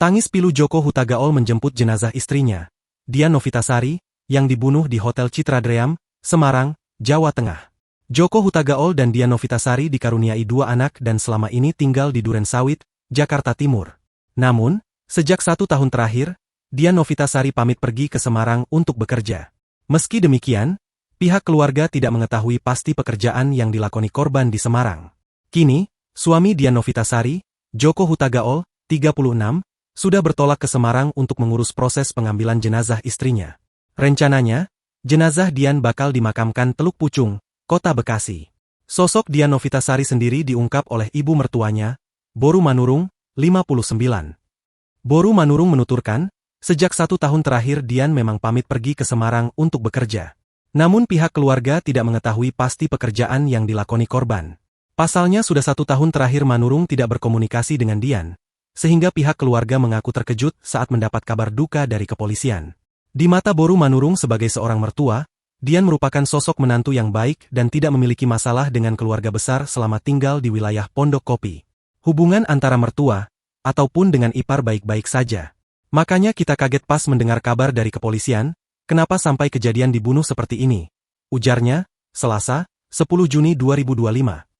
Tangis pilu Joko Hutagaol menjemput jenazah istrinya, Dian Novitasari, yang dibunuh di Hotel Citra Dream, Semarang, Jawa Tengah. Joko Hutagaol dan Dian Novitasari dikaruniai 2 anak dan selama ini tinggal di Durensawit, Jakarta Timur. Namun, sejak 1 tahun terakhir, Dian Novitasari pamit pergi ke Semarang untuk bekerja. Meski demikian, pihak keluarga tidak mengetahui pasti pekerjaan yang dilakoni korban di Semarang. Kini, suami Dian Novitasari, Joko Hutagaol, 36, sudah bertolak ke Semarang untuk mengurus proses pengambilan jenazah istrinya. Rencananya, jenazah Dian bakal dimakamkan Teluk Pucung, Kota Bekasi. Sosok Dian Novitasari sendiri diungkap oleh ibu mertuanya, Boru Manurung, 59. Boru Manurung menuturkan, sejak 1 tahun terakhir Dian memang pamit pergi ke Semarang untuk bekerja. Namun pihak keluarga tidak mengetahui pasti pekerjaan yang dilakoni korban. Pasalnya sudah 1 tahun terakhir Manurung tidak berkomunikasi dengan Dian, sehingga pihak keluarga mengaku terkejut saat mendapat kabar duka dari kepolisian. Di mata Boru Manurung sebagai seorang mertua, Dian merupakan sosok menantu yang baik dan tidak memiliki masalah dengan keluarga besar selama tinggal di wilayah Pondok Kopi. Hubungan antara mertua, ataupun dengan ipar baik-baik saja. Makanya kita kaget pas mendengar kabar dari kepolisian, kenapa sampai kejadian dibunuh seperti ini? Ujarnya, Selasa, 10 Juni 2025.